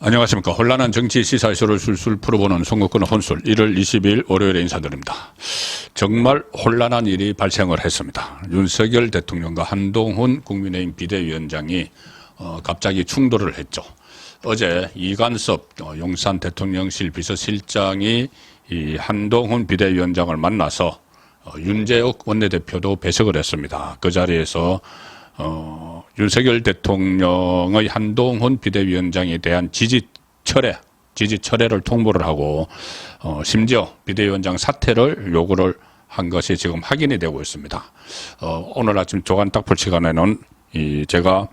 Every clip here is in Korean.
안녕하십니까. 혼란한 정치 시사 이슈를 술술 풀어보는 송국근 혼술 1월 20일 월요일에 인사드립니다. 정말 혼란한 일이 발생을 했습니다. 윤석열 대통령과 한동훈 국민의힘 비대위원장이 갑자기 충돌을 했죠. 어제 이관섭 용산 대통령실 비서실장이 이 한동훈 비대위원장을 만나서 윤재욱 원내대표도 배석을 했습니다. 그 자리에서 윤석열 대통령의 한동훈 비대위원장에 대한 지지 철회를 통보를 하고 심지어 비대위원장 사퇴를 요구를 한 것이 지금 확인이 되고 있습니다. 오늘 아침 조간 딱볼 시간에는 제가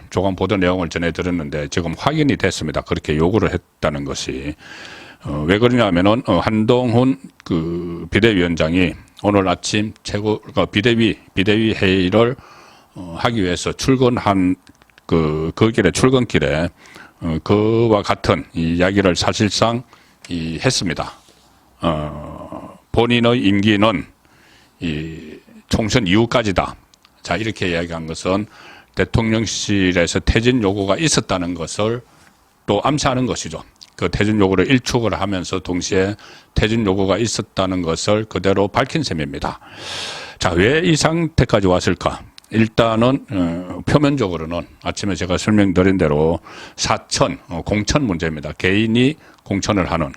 조간 보도 내용을 전해드렸는데 지금 확인이 됐습니다. 그렇게 요구를 했다는 것이 왜 그러냐면은 한동훈 그 비대위원장이 오늘 아침 비대위 회의를 하기 위해서 출근한 그 길에 출근길에 그와 같은 이야기를 사실상 했습니다. 본인의 임기는 총선 이후까지다. 자, 이렇게 이야기한 것은 대통령실에서 퇴진 요구가 있었다는 것을 또 암시하는 것이죠. 그 퇴진 요구를 일축을 하면서 동시에 퇴진 요구가 있었다는 것을 그대로 밝힌 셈입니다. 자, 왜 이 상태까지 왔을까? 일단은 표면적으로는 아침에 제가 설명드린 대로 공천 문제입니다. 개인이 공천을 하는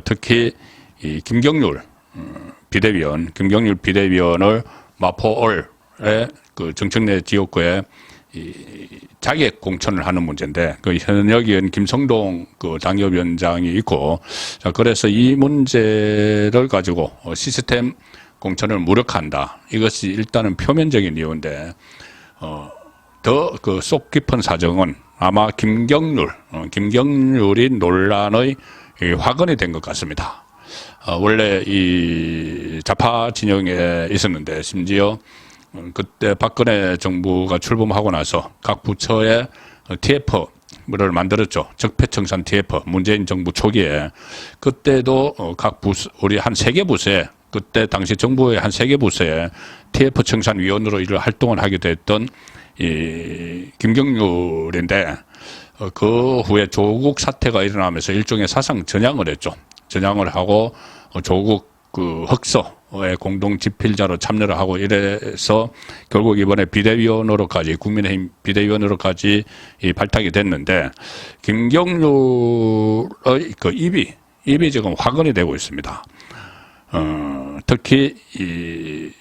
특히 이 김경률 비대위원을 마포을의 그 정청래 지역구에 자객 공천을 하는 문제인데 그 현역 의원 김성동 그 당협위원장이 있고 자 그래서 이 문제를 가지고 시스템 공천을 무력화한다. 이것이 일단은 표면적인 이유인데 더 그 속 깊은 사정은 아마 김경률이 논란의 화근이 된 것 같습니다. 원래 이 좌파 진영에 있었는데 심지어 그때 박근혜 정부가 출범하고 나서 각 부처에 TF를 만들었죠. 적폐청산 TF. 문재인 정부 초기에. 그때도 각 부서, 우리 한 3개 부서에, 그때 당시 정부의 한 3개 부서에 TF 청산위원으로 일을 활동을 하게 됐던 이 김경률인데, 그 후에 조국 사태가 일어나면서 일종의 사상 전향을 했죠. 전향을 하고 조국 그 흑서의 공동 집필자로 참여를 하고 이래서 결국 이번에 비대위원으로까지 국민의힘 비대위원으로까지 발탁이 됐는데 김경률의 그 입이 지금 화근이 되고 있습니다. 특히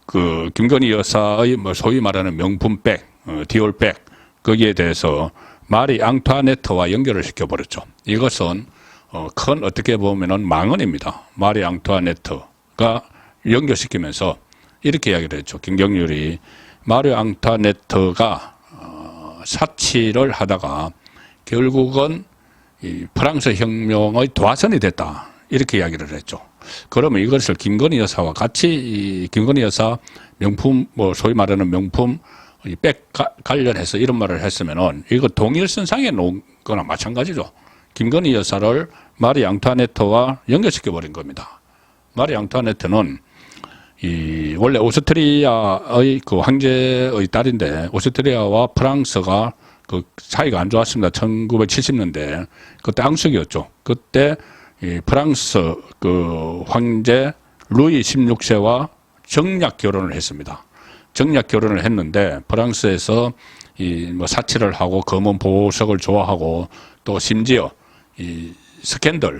그 김건희 여사의 뭐 소위 말하는 명품백, 디올백 거기에 대해서 마리 앙투아네트와 연결을 시켜버렸죠. 이것은 큰 어떻게 보면은 망언입니다. 마리 앙투아네트가 연결시키면서 이렇게 이야기를 했죠. 김경률이 마리 앙투아네트가 사치를 하다가 결국은 이 프랑스 혁명의 도화선이 됐다. 이렇게 이야기를 했죠. 그러면 이것을 김건희 여사와 같이 김건희 여사 명품 뭐 소위 말하는 명품 백 관련해서 이런 말을 했으면은 이거 동일선상에 놓은 거나 마찬가지죠. 김건희 여사를 마리 앙투아네트와 연결시켜버린 겁니다. 마리 앙투아네트는 원래 오스트리아의 그 황제의 딸인데 오스트리아와 프랑스가 그 사이가 안 좋았습니다. 1970년대. 그때 앙숙이었죠. 그때 프랑스 그 황제 루이 16세와 정략 결혼을 했습니다. 정략 결혼을 했는데 프랑스에서 뭐 사치를 하고 검은 보석을 좋아하고 또 심지어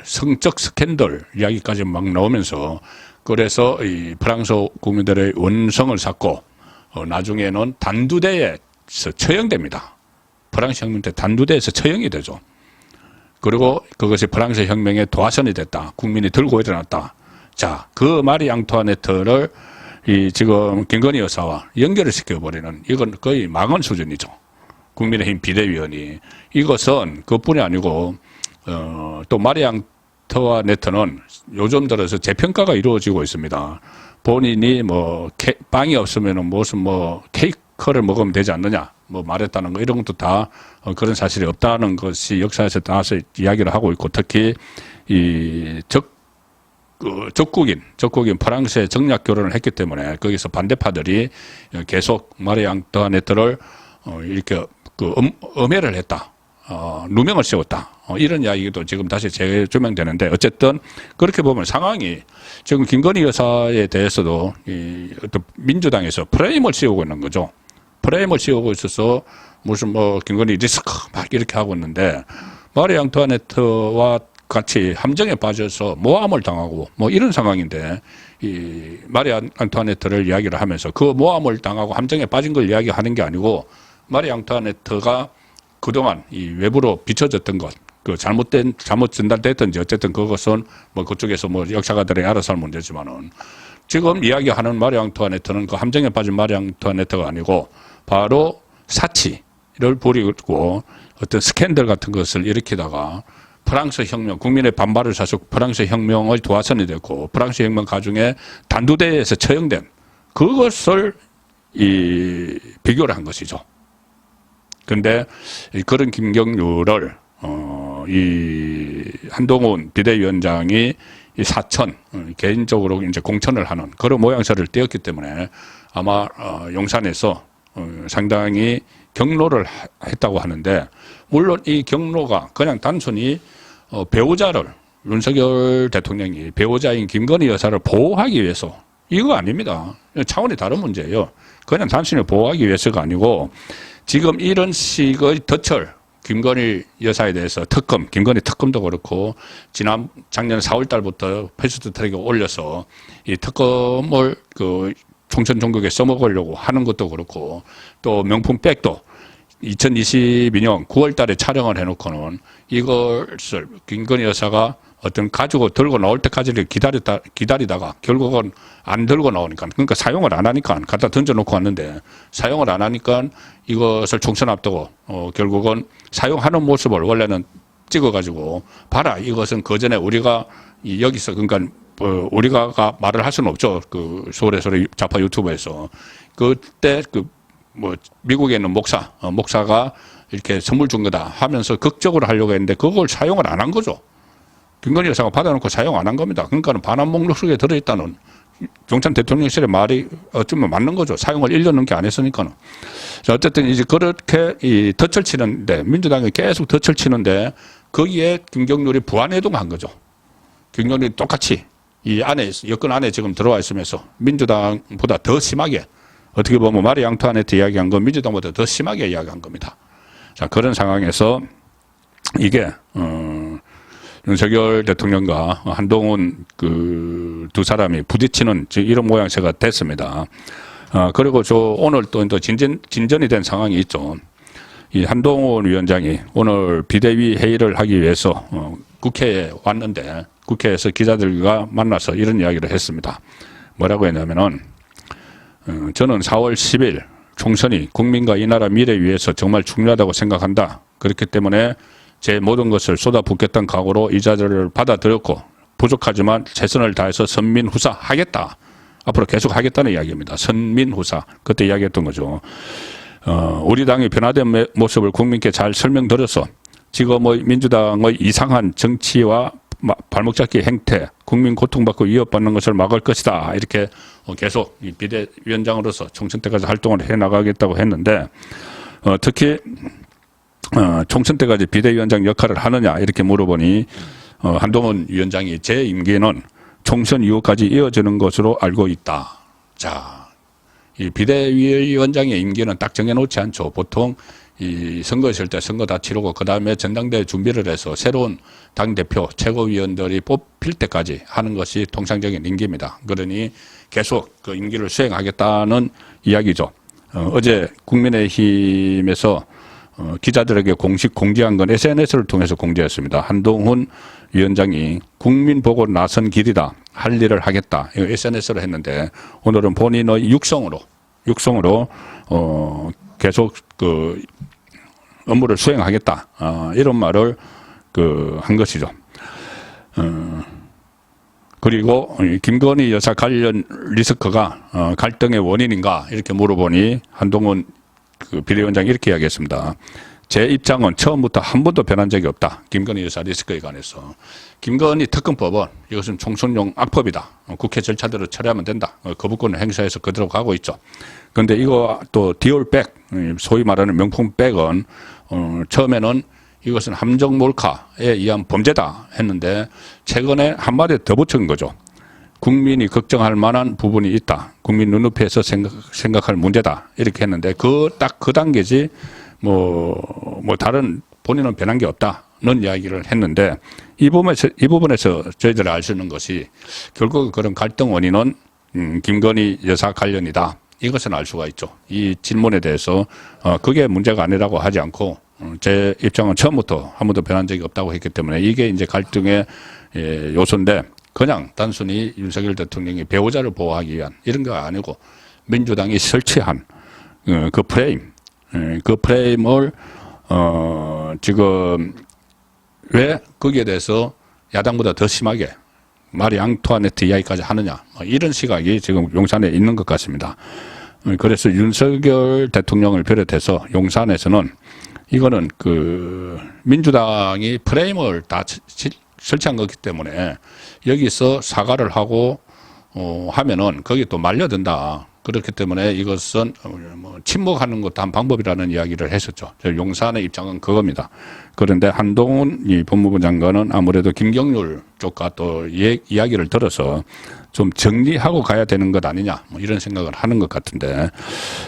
성적 스캔들 이야기까지 막 나오면서 그래서 이 프랑스 국민들의 원성을 샀고 나중에는 단두대에서 처형됩니다. 프랑스 혁명 때 단두대에서 처형이 되죠. 그리고 그것이 프랑스 혁명의 도화선이 됐다. 국민이 들고 일어났다. 자, 그 마리 앙투아네트를 지금 김건희 여사와 연결을 시켜버리는 이건 거의 망언 수준이죠. 국민의힘 비대위원이. 이것은 그뿐이 아니고 또 마리 앙투아네트는 요즘 들어서 재평가가 이루어지고 있습니다. 본인이 뭐 빵이 없으면은 무슨 뭐 케이크를 먹으면 되지 않느냐 뭐 말했다는 거 이런 것도 다 그런 사실이 없다는 것이 역사에서 나와서 이야기를 하고 있고 특히 적국인 프랑스에 정략 결혼을 했기 때문에 거기서 반대파들이 계속 마리 앙투아네트를 이렇게 엄해를 했다. 누명을 씌웠다. 이런 이야기도 지금 다시 재조명되는데 어쨌든 그렇게 보면 상황이 지금 김건희 여사에 대해서도 어떤 민주당에서 프레임을 씌우고 있는 거죠. 프레임을 씌우고 있어서 무슨 김건희 리스크 막 이렇게 하고 있는데 마리 앙투아네트와 같이 함정에 빠져서 모함을 당하고 이런 상황인데 이 마리 앙투아네트를 이야기를 하면서 그 모함을 당하고 함정에 빠진 걸 이야기하는 게 아니고 마리 앙투아네트가 그동안 이 외부로 비춰졌던 것, 잘못 전달됐든지 어쨌든 그것은 그쪽에서 역사가들이 알아서 할 문제지만은 지금 이야기하는 마리 앙투아네트는 그 함정에 빠진 마리 앙투아네트가 아니고 바로 사치를 부리고 어떤 스캔들 같은 것을 일으키다가 프랑스 혁명, 국민의 반발을 사서 프랑스 혁명의 도화선이 됐고 프랑스 혁명 가중에 단두대에서 처형된 그것을 비교를 한 것이죠. 근데 그런 김경률을 이 한동훈 비대위원장이 이 사천 개인적으로 이제 공천을 하는 그런 모양새를 띄었기 때문에 아마 용산에서 상당히 경로를 했다고 하는데 물론 이 경로가 그냥 단순히 배우자를 윤석열 대통령이 배우자인 김건희 여사를 보호하기 위해서 이거 아닙니다. 차원이 다른 문제예요. 그냥 단순히 보호하기 위해서가 아니고 지금 이런 식의 덫을 김건희 여사에 대해서 김건희 특검도 그렇고 작년 4월 달부터 패스트트랙에 올려서 이 특검을 총선 전국에 써먹으려고 하는 것도 그렇고 또 명품백도 2022년 9월 달에 촬영을 해놓고는 이것을 김건희 여사가 어떤 가지고 들고 나올 때까지를 기다리다가 결국은 안 들고 나오니까 그러니까 사용을 안 하니까 갖다 던져놓고 왔는데 사용을 안 하니까 이것을 총선 앞두고 결국은 사용하는 모습을 원래는 찍어가지고 봐라 이것은 그전에 우리가 여기서 그러니까 우리가 말을 할 수는 없죠. 서울에서 좌파 유튜브에서 그때 미국에 있는 목사가 이렇게 선물 준 거다 하면서 극적으로 하려고 했는데 그걸 사용을 안 한 거죠. 김건희 여사가 받아놓고 사용 안 한 겁니다. 그러니까 반환 목록 속에 들어있다는 정찬 대통령실의 말이 어쩌면 맞는 거죠. 사용을 1년 넘게 안 했으니까는. 자, 어쨌든 이제 그렇게 덫을 치는데, 민주당이 계속 덫을 치는데, 거기에 김경률이 부안해동한 거죠. 김경률이 똑같이 이 안에, 여권 안에 지금 들어와 있으면서 민주당보다 더 심하게, 어떻게 보면 마리 앙투아네트 이야기한 건 민주당보다 더 심하게 이야기한 겁니다. 자, 그런 상황에서 이게, 윤석열 대통령과 한동훈 두 사람이 부딪히는 이런 모양새가 됐습니다. 그리고 오늘 또 진전이 된 상황이 있죠. 이 한동훈 위원장이 오늘 비대위 회의를 하기 위해서 국회에 왔는데 국회에서 기자들과 만나서 이런 이야기를 했습니다. 뭐라고 했냐면은 저는 4월 10일 총선이 국민과 이 나라 미래 위해서 정말 중요하다고 생각한다. 그렇기 때문에 제 모든 것을 쏟아붓겠다는 각오로 이 자리를 받아들였고 부족하지만 최선을 다해서 선민후사 하겠다. 앞으로 계속 하겠다는 이야기입니다. 선민후사. 그때 이야기했던 거죠. 우리 당의 변화된 모습을 국민께 잘 설명드려서 지금의 민주당의 이상한 정치와 발목 잡기 행태, 국민 고통받고 위협받는 것을 막을 것이다. 이렇게 계속 비대위원장으로서 총선 때까지 활동을 해나가겠다고 했는데 특히 총선 때까지 비대위원장 역할을 하느냐 이렇게 물어보니 한동훈 위원장이 제 임기는 총선 이후까지 이어지는 것으로 알고 있다. 자, 이 비대위원장의 임기는 딱 정해놓지 않죠. 보통 이 선거 있을 때 선거 다 치르고 그 다음에 전당대회 준비를 해서 새로운 당대표 최고위원들이 뽑힐 때까지 하는 것이 통상적인 임기입니다. 그러니 계속 그 임기를 수행하겠다는 이야기죠. 어제 국민의힘에서 기자들에게 공식 공지한 건 SNS를 통해서 공지했습니다. 한동훈 위원장이 국민 보고 나선 길이다. 할 일을 하겠다. 이거 SNS로 했는데 오늘은 본인의 육성으로 계속 업무를 수행하겠다. 이런 말을 한 것이죠. 그리고 김건희 여사 관련 리스크가 갈등의 원인인가 이렇게 물어보니 한동훈 비대위원장이 이렇게 이야기했습니다. 제 입장은 처음부터 한 번도 변한 적이 없다. 김건희 여사 리스크에 관해서. 김건희 특검법은 이것은 총선용 악법이다. 국회 절차대로 처리하면 된다. 거부권을 행사해서 그대로 가고 있죠. 그런데 이거 또 디올백, 소위 말하는 명품백은 처음에는 이것은 함정 몰카에 의한 범죄다 했는데 최근에 한마디 더 붙인 거죠. 국민이 걱정할 만한 부분이 있다. 국민 눈높이에서 생각할 문제다. 이렇게 했는데 딱 그 단계지 뭐 다른 본인은 변한 게 없다는 이야기를 했는데 이 부분에서 저희들이 알 수 있는 것이 결국 그런 갈등 원인은 김건희 여사 관련이다. 이것은 알 수가 있죠. 이 질문에 대해서 그게 문제가 아니라고 하지 않고 제 입장은 처음부터 한 번도 변한 적이 없다고 했기 때문에 이게 이제 갈등의 요소인데 그냥 단순히 윤석열 대통령이 배우자를 보호하기 위한 이런 거 아니고 민주당이 설치한 그 프레임을 지금 왜 거기에 대해서 야당보다 더 심하게 마리 앙투아네트 이야기까지 하느냐 이런 시각이 지금 용산에 있는 것 같습니다. 그래서 윤석열 대통령을 비롯해서 용산에서는 이거는 그 민주당이 프레임을 다 설치한 거기 때문에 여기서 사과를 하고 하면은 거기 또 말려든다. 그렇기 때문에 이것은 뭐 침묵하는 것도 한 방법이라는 이야기를 했었죠. 용산의 입장은 그겁니다. 그런데 한동훈 이 법무부 장관은 아무래도 김경률 쪽과 또 이야기를 들어서 좀 정리하고 가야 되는 것 아니냐 뭐 이런 생각을 하는 것 같은데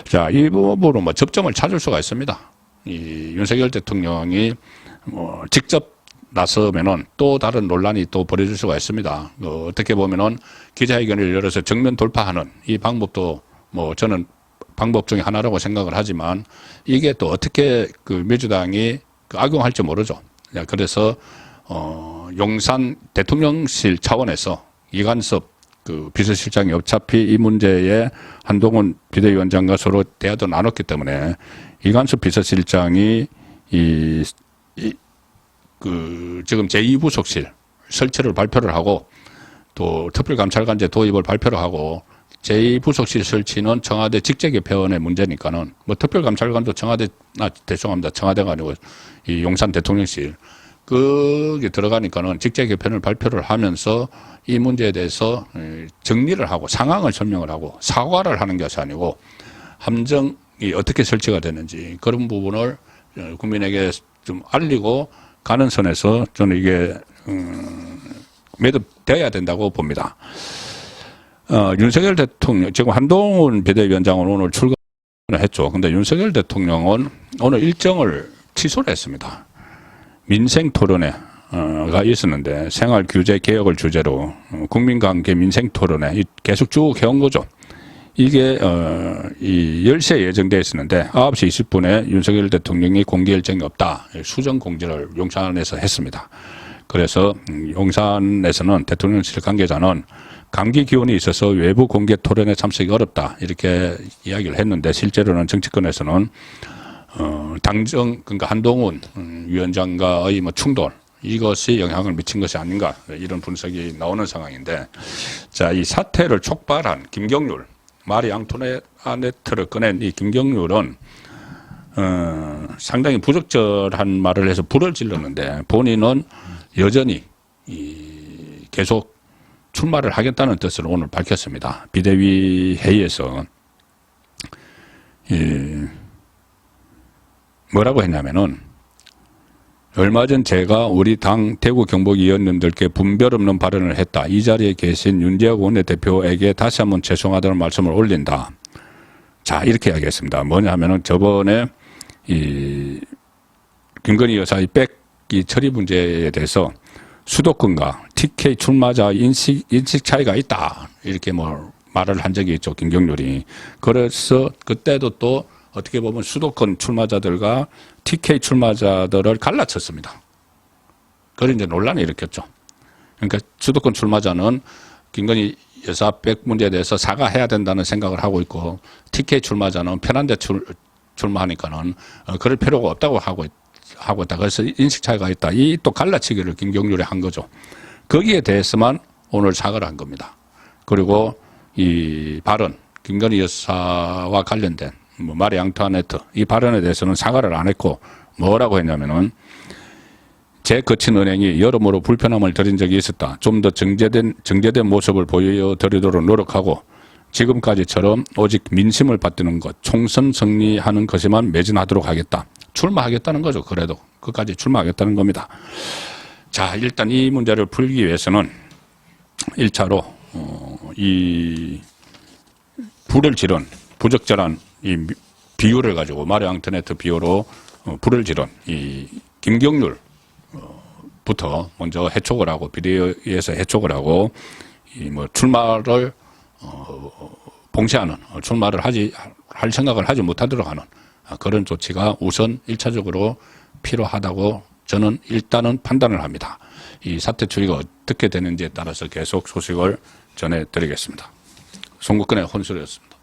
자, 이 부분으로 뭐 접점을 찾을 수가 있습니다. 이 윤석열 대통령이 뭐 직접 나서면은 또 다른 논란이 또 벌어질 수가 있습니다. 어떻게 보면은 기자회견을 열어서 정면 돌파하는 이 방법도 뭐 저는 방법 중에 하나라고 생각을 하지만 이게 또 어떻게 그 민주당이 악용할지 모르죠. 그래서 용산 대통령실 차원에서 이관섭 그 비서실장이 어차피 이 문제에 한동훈 비대위원장과 서로 대화도 나눴기 때문에 이관섭 비서실장이 지금 제2부속실 설치를 발표를 하고 또 특별감찰관제 도입을 발표를 하고 제2부속실 설치는 청와대 직제개편의 문제니까는 뭐 특별감찰관도 죄송합니다. 청와대가 아니고 이 용산 대통령실 거기 들어가니까는 직제개편을 발표를 하면서 이 문제에 대해서 정리를 하고 상황을 설명을 하고 사과를 하는 것이 아니고 함정이 어떻게 설치가 되는지 그런 부분을 국민에게 좀 알리고 가는 선에서 저는 이게 매듭되어야 된다고 봅니다. 윤석열 대통령 지금 한동훈 비대위원장은 오늘 출근을 했죠. 근데 윤석열 대통령은 오늘 일정을 취소를 했습니다. 민생 토론회가 있었는데 생활 규제 개혁을 주제로 국민관계 민생 토론회 계속 쭉 해온 거죠. 이게 이 10시에 예정되어 있었는데 9시 20분에 윤석열 대통령이 공개 일정이 없다. 수정 공지를 용산에서 했습니다. 그래서 용산에서는 대통령실 관계자는 감기 기운이 있어서 외부 공개 토론에 참석이 어렵다. 이렇게 이야기를 했는데 실제로는 정치권에서는 그러니까 한동훈 위원장과의 뭐 충돌 이것이 영향을 미친 것이 아닌가 이런 분석이 나오는 상황인데 자, 이 사태를 촉발한 김경률 마리 앙투아네트를 꺼낸 이 김경률은 상당히 부적절한 말을 해서 불을 질렀는데 본인은 여전히 계속 출마를 하겠다는 뜻을 오늘 밝혔습니다. 비대위 회의에서 뭐라고 했냐면은 얼마 전 제가 우리 당 대구 경북 의원님들께 분별 없는 발언을 했다. 이 자리에 계신 윤재욱 원내대표에게 다시 한번 죄송하다는 말씀을 올린다. 자, 이렇게 이야기했습니다. 뭐냐 하면은 저번에 이 김건희 여사의 백이 처리 문제에 대해서 수도권과 TK 출마자 인식 차이가 있다. 이렇게 뭐 말을 한 적이 있죠. 김경률이. 그래서 그때도 또 어떻게 보면 수도권 출마자들과 TK 출마자들을 갈라쳤습니다. 그래 이제 논란이 일으켰죠. 그러니까 수도권 출마자는 김건희 여사 백 문제에 대해서 사과해야 된다는 생각을 하고 있고 TK 출마자는 편한 데 출마하니까는 그럴 필요가 없다고 하고 있다. 그래서 인식 차이가 있다. 이 또 갈라치기를 김경률이 한 거죠. 거기에 대해서만 오늘 사과를 한 겁니다. 그리고 이 발언, 김건희 여사와 관련된 뭐 마리 앙투아네트 이 발언에 대해서는 사과를 안 했고 뭐라고 했냐면은 제 거친 은행이 여러모로 불편함을 드린 적이 있었다. 좀 더 정제된 모습을 보여드리도록 노력하고 지금까지처럼 오직 민심을 받드는 것, 총선 승리하는 것에만 매진하도록 하겠다. 출마하겠다는 거죠. 그래도 끝까지 출마하겠다는 겁니다. 자, 일단 이 문제를 풀기 위해서는 1차로 이 불을 지른 부적절한 이 비유를 가지고 마리 앙투네트 비유로 불을 지른 이 김경률 부터 먼저 해촉을 하고 비리에서 해촉을 하고 이 뭐 출마를 봉쇄하는 출마를 할 생각을 하지 못하도록 하는 그런 조치가 우선 1차적으로 필요하다고 저는 일단은 판단을 합니다. 이 사태 추이가 어떻게 되는지에 따라서 계속 소식을 전해드리겠습니다. 송국근의 혼술이었습니다.